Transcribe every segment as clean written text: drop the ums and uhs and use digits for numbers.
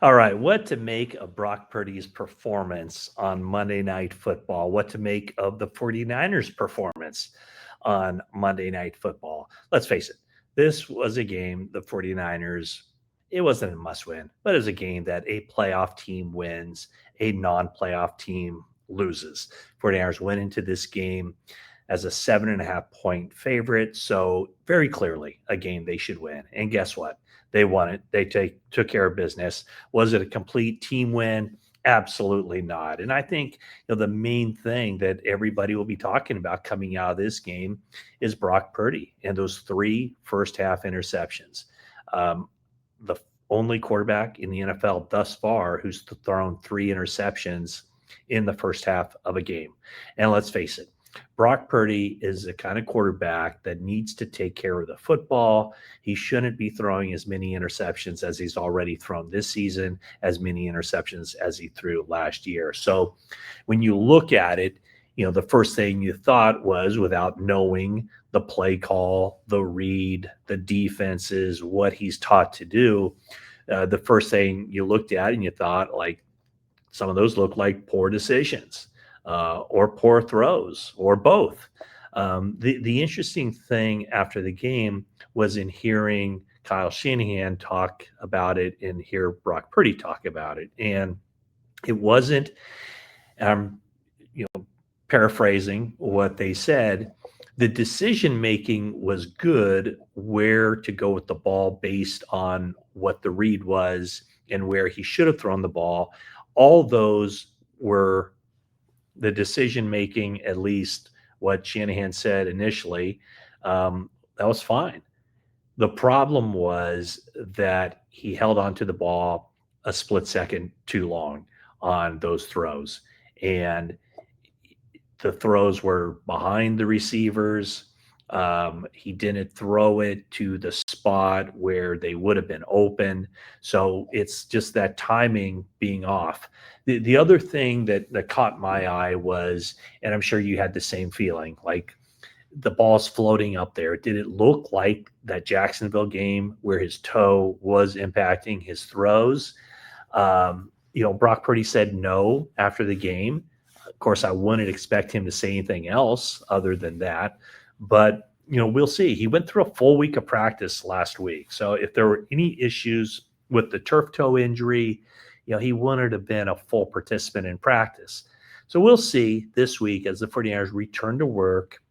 All right, what to make of Brock Purdy's performance on Monday Night Football? What to make of the 49ers' performance on Monday Night Football? Let's face it, this was a game, the 49ers, it wasn't a must win, but it was a game that a playoff team wins, a non playoff team loses. 49ers went into this game as a 7.5 point favorite. So, very clearly, a game they should win. And guess what? They won it. They took care of business. Was it a complete team win? Absolutely not. And I think the main thing that everybody will be talking about coming out of this game is Brock Purdy and those three first half interceptions. The only quarterback in the NFL thus far who's thrown three interceptions in the first half of a game. And let's face it, Brock Purdy is the kind of quarterback that needs to take care of the football. He shouldn't be throwing as many interceptions as he's already thrown this season, as many interceptions as he threw last year. So when you look at it, the first thing you thought was, without knowing the play call, the read, the defenses, what he's taught to do, the first thing you looked at and you thought, like, some of those look like poor decisions or poor throws or both. The interesting thing after the game was in hearing Kyle Shanahan talk about it and hear Brock Purdy talk about it. And it wasn't, um, paraphrasing what they said, the decision making was good where to go with the ball based on what the read was and where he should have thrown the ball. All those were the decision making, at least what Shanahan said initially, that was fine. The problem was that he held on to the ball a split second too long on those throws. And the throws were behind the receivers. He didn't throw it to the spot where they would have been open. So it's just that timing being off. The other thing that caught my eye was, and I'm sure you had the same feeling, like the ball's floating up there. Did it look like that Jacksonville game where his toe was impacting his throws? Brock Purdy said no after the game. Of course, I wouldn't expect him to say anything else other than that. But, we'll see. He went through a full week of practice last week. So if there were any issues with the turf toe injury, he wouldn't have been a full participant in practice. So we'll see this week as the 49ers return to work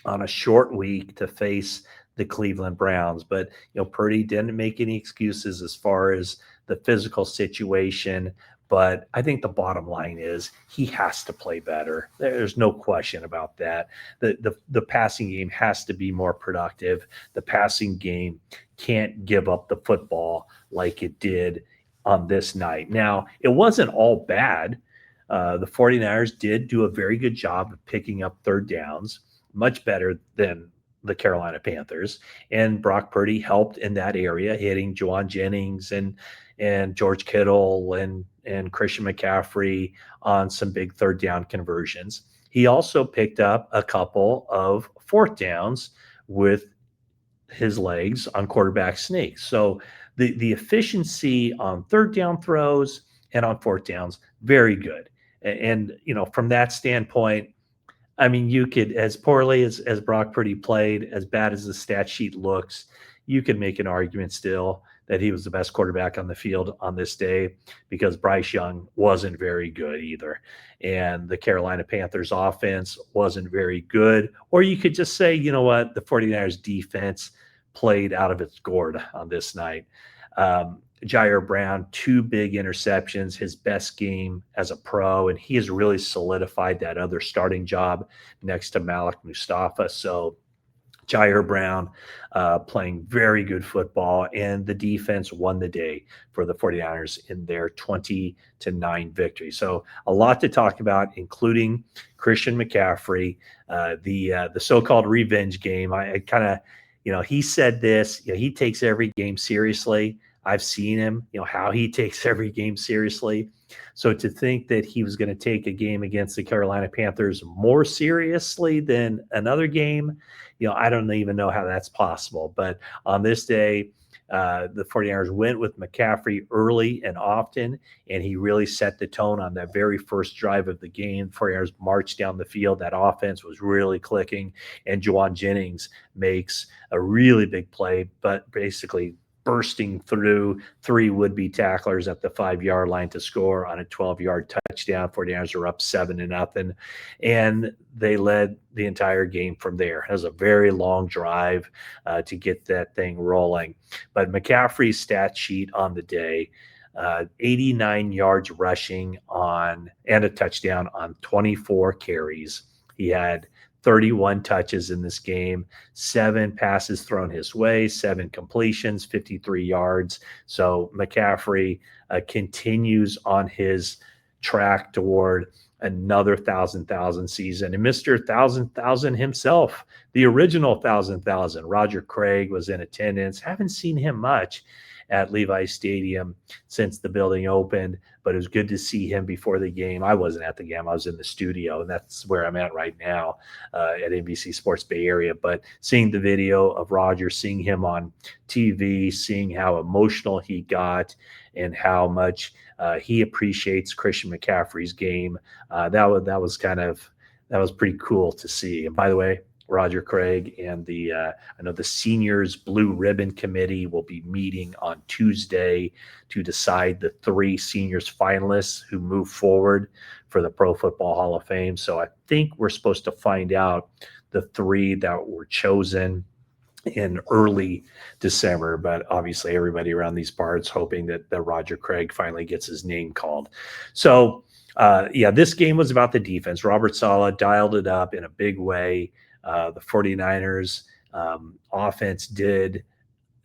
on a short week to face the Cleveland Browns. But, Purdy didn't make any excuses as far as the physical situation. But I think the bottom line is he has to play better. There's no question about that. The passing game has to be more productive. The passing game can't give up the football like it did on this night. Now, it wasn't all bad. The 49ers did do a very good job of picking up third downs, much better than the Carolina Panthers. And Brock Purdy helped in that area, hitting Juwan Jennings and George Kittle and Christian McCaffrey on some big third down conversions. He also picked up a couple of fourth downs with his legs on quarterback sneaks. So the efficiency on third down throws and on fourth downs, very good. And from that standpoint, I mean, you could, as poorly as Brock Purdy played, as bad as the stat sheet looks, you could make an argument still that he was the best quarterback on the field on this day, because Bryce Young wasn't very good either. And the Carolina Panthers offense wasn't very good. Or you could just say, you know what, the 49ers defense played out of its gourd on this night. Jair Brown, two big interceptions, his best game as a pro, and he has really solidified that other starting job next to Malik Mustafa. So Jair Brown playing very good football, and the defense won the day for the 49ers in their 20-9 victory. So a lot to talk about, including Christian McCaffrey, the so-called revenge game. I kind of, he said this, he takes every game seriously. I've seen him, how he takes every game seriously. So to think that he was going to take a game against the Carolina Panthers more seriously than another game, I don't even know how that's possible. But on this day, The 49ers went with McCaffrey early and often, and he really set the tone on that very first drive of the game. 49ers marched down the field. That offense was really clicking, and Juwan Jennings makes a really big play, but basically bursting through three would-be tacklers at the 5-yard line to score on a 12-yard touchdown. 49ers are up 7-0, and they led the entire game from there. It was a very long drive to get that thing rolling. But McCaffrey's stat sheet on the day, 89 yards rushing and a touchdown on 24 carries. He had 31 touches in this game, 7 passes thrown his way, 7 completions, 53 yards. So McCaffrey continues on his track toward another 1,000 season. And Mr. 1,000 himself, the original 1,000, Roger Craig, was in attendance. Haven't seen him much at Levi Stadium since the building opened, but it was good to see him before the game. I wasn't at the game. I was in the studio, and that's where I'm at right now at NBC Sports Bay Area. But seeing the video of Roger, seeing him on TV, seeing how emotional he got and how much he appreciates Christian McCaffrey's game, that was pretty cool to see. And by the way, Roger Craig and I know the seniors blue ribbon committee will be meeting on Tuesday to decide the 3 seniors finalists who move forward for the Pro Football Hall of Fame. So I think we're supposed to find out the 3 that were chosen in early December, but obviously everybody around these parts hoping that Roger Craig finally gets his name called. So this game was about the defense. Robert Saleh dialed it up in a big way. The 49ers offense did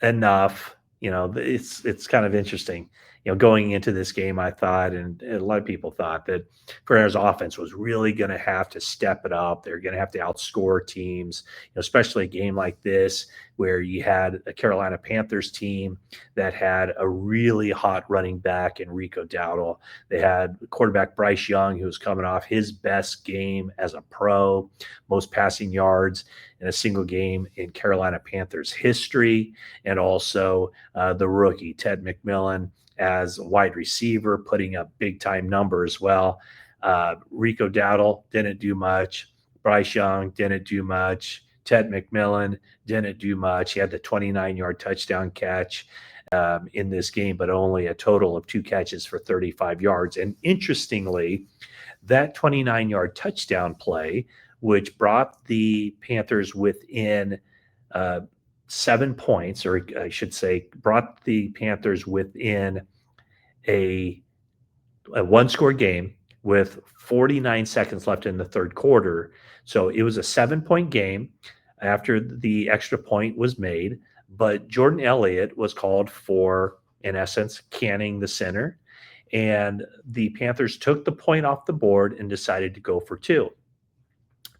enough. It's kind of interesting. Going into this game, I thought, and a lot of people thought, that 49ers offense was really going to have to step it up. They're going to have to outscore teams, especially a game like this where you had a Carolina Panthers team that had a really hot running back in Rico Dowdle. They had quarterback Bryce Young, who was coming off his best game as a pro, most passing yards in a single game in Carolina Panthers history, and also the rookie Ted McMillan as a wide receiver, putting up big-time numbers as well. Rico Dowdle didn't do much. Bryce Young didn't do much. Ted McMillan didn't do much. He had the 29-yard touchdown catch in this game, but only a total of 2 catches for 35 yards. And interestingly, that 29-yard touchdown play, which brought the Panthers within 7 points, or I should say, brought the Panthers within a 1-score game with 49 seconds left in the third quarter. So it was a 7-point game after the extra point was made, but Jordan Elliott was called for, in essence, canning the center, and the Panthers took the point off the board and decided to go for 2.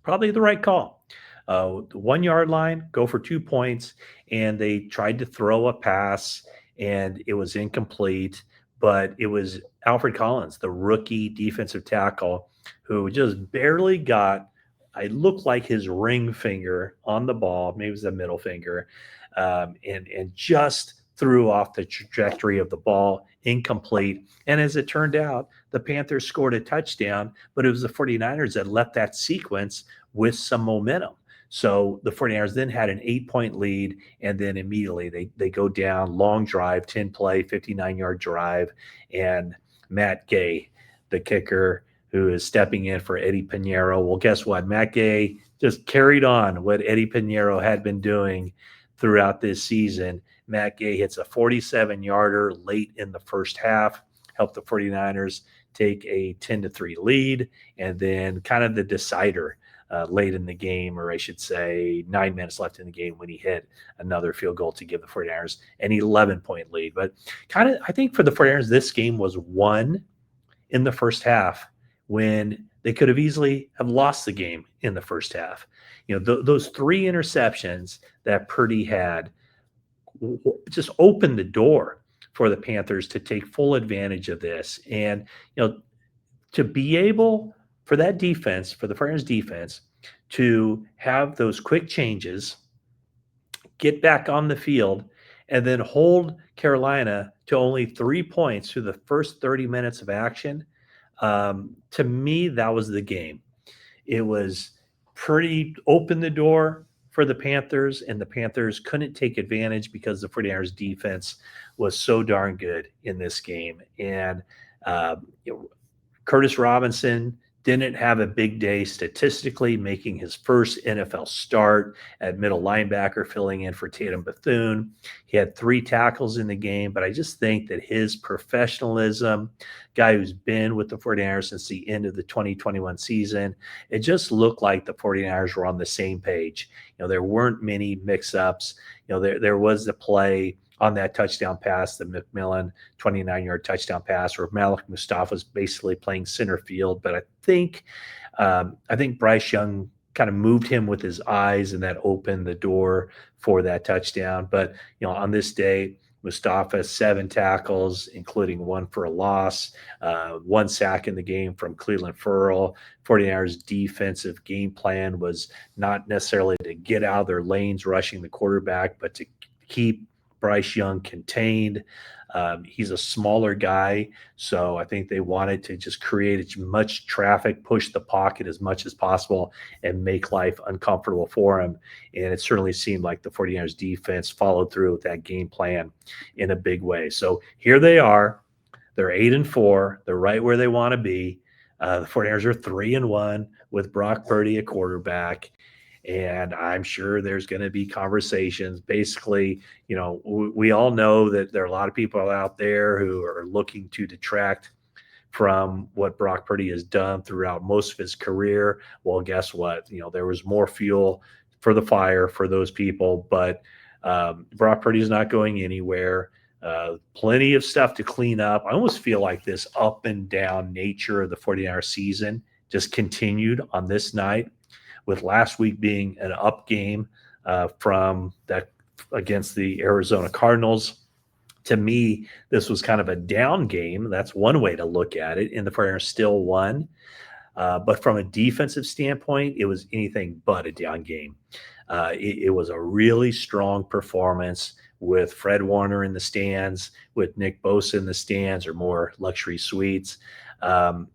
Probably the right call. The 1-yard line, go for 2 points, and they tried to throw a pass, and it was incomplete. But it was Alfred Collins, the rookie defensive tackle, who just barely got, it looked like his ring finger on the ball, maybe it was the middle finger, and just threw off the trajectory of the ball, incomplete. And as it turned out, the Panthers scored a touchdown, but it was the 49ers that left that sequence with some momentum. So the 49ers then had an 8-point lead, and then immediately they go down, long drive, 10-play, 59-yard drive, and Matt Gay, the kicker, who is stepping in for Eddie Pinheiro. Well, guess what? Matt Gay just carried on what Eddie Pinheiro had been doing throughout this season. Matt Gay hits a 47-yarder late in the first half, helped the 49ers take a 10-3 lead, and then kind of the decider late in the game, or I should say 9 minutes left in the game, when he hit another field goal to give the 49ers an 11-point lead. But kind of, I think for the 49ers, this game was won in the first half when they could have easily have lost the game in the first half. Those 3 interceptions that Purdy had just opened the door for the Panthers to take full advantage of this. And, to be able for that defense, for the 49ers defense, to have those quick changes, get back on the field, and then hold Carolina to only 3 points through the first 30 minutes of action. To me, that was the game. It was pretty open the door for the Panthers, and the Panthers couldn't take advantage because the 49ers defense was so darn good in this game. And uh, Curtis Robinson didn't have a big day statistically, making his first NFL start at middle linebacker, filling in for Tatum Bethune. He had 3 tackles in the game, but I just think that his professionalism, guy who's been with the 49ers since the end of the 2021 season, it just looked like the 49ers were on the same page. There weren't many mix-ups. There was the play on that touchdown pass, the McMillan 29-yard touchdown pass, where Malik Mustafa was basically playing center field. But I think Bryce Young kind of moved him with his eyes, and that opened the door for that touchdown. But on this day, Mustafa 7 tackles, including 1 for a loss, 1 sack in the game from Cleveland Ferrell. 49ers defensive game plan was not necessarily to get out of their lanes rushing the quarterback, but to keep Bryce Young contained. He's a smaller guy, so I think they wanted to just create as much traffic, push the pocket as much as possible, and make life uncomfortable for him. And it certainly seemed like the 49ers defense followed through with that game plan in a big way. So here they are. They're 8-4. They're right where they want to be. The 49ers are 3-1 with Brock Purdy at quarterback. And I'm sure there's going to be conversations. Basically, we all know that there are a lot of people out there who are looking to detract from what Brock Purdy has done throughout most of his career. Well, guess what? There was more fuel for the fire for those people, but Brock Purdy is not going anywhere. Plenty of stuff to clean up. I almost feel like this up and down nature of the 49er season just continued on this night, with last week being an up game from that against the Arizona Cardinals. To me, this was kind of a down game. That's one way to look at it, and the 49ers still won. But from a defensive standpoint, it was anything but a down game. It was a really strong performance with Fred Warner in the stands, with Nick Bosa in the stands, or more luxury suites. And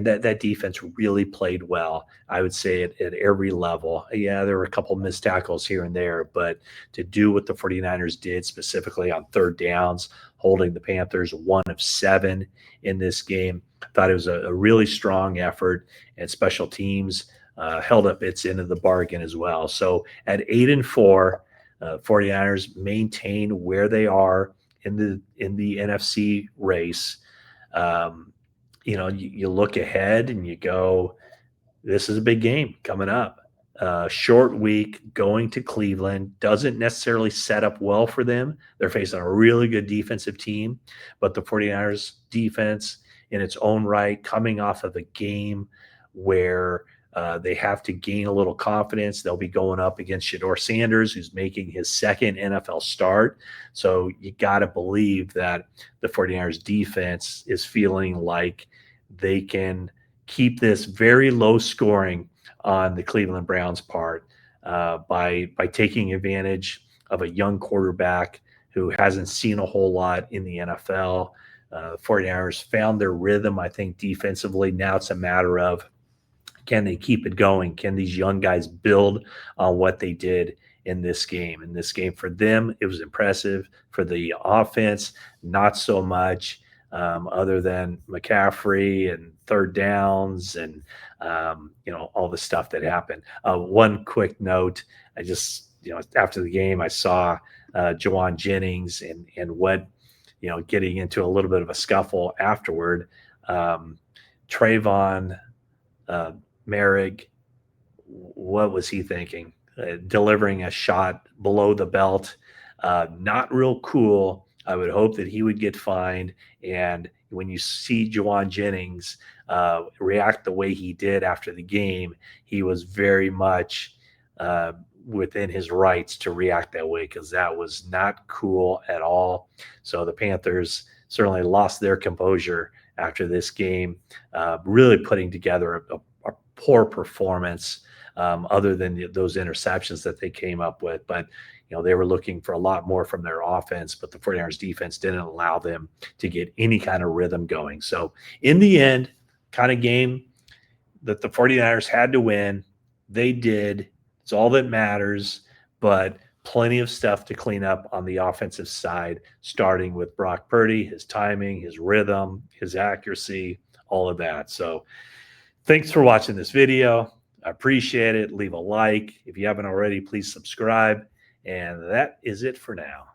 that defense really played well, I would say, at every level. Yeah, there were a couple missed tackles here and there, but to do what the 49ers did specifically on third downs, holding the Panthers 1 of 7 in this game, I thought it was a really strong effort, and special teams held up its end of the bargain as well. So at 8-4, 49ers maintain where they are in the NFC race. You look ahead and you go, this is a big game coming up. Short week, going to Cleveland doesn't necessarily set up well for them. They're facing a really good defensive team, but the 49ers defense in its own right, coming off of a game where they have to gain a little confidence. They'll be going up against Shedeur Sanders, who's making his second NFL start. So you got to believe that the 49ers defense is feeling like they can keep this very low scoring on the Cleveland Browns' part by taking advantage of a young quarterback who hasn't seen a whole lot in the NFL. 49ers found their rhythm, I think, defensively. Now it's a matter of, can they keep it going? Can these young guys build on what they did in this game? In this game, for them, it was impressive. For the offense, not so much, other than McCaffrey and third downs and all the stuff that happened. One quick note: I just after the game, I saw Juwan Jennings and what getting into a little bit of a scuffle afterward. Trayvon Merrick, what was he thinking? Delivering a shot below the belt, not real cool. I would hope that he would get fined. And when you see Juwan Jennings react the way he did after the game, he was very much within his rights to react that way, because that was not cool at all. So the Panthers certainly lost their composure after this game, really putting together a poor performance, other than those interceptions that they came up with. But They were looking for a lot more from their offense, but the 49ers defense didn't allow them to get any kind of rhythm going. So in the end, kind of game that the 49ers had to win, they did. It's all that matters, but plenty of stuff to clean up on the offensive side, starting with Brock Purdy, his timing, his rhythm, his accuracy, all of that. So thanks for watching this video. I appreciate it. Leave a like. If you haven't already, please subscribe. And that is it for now.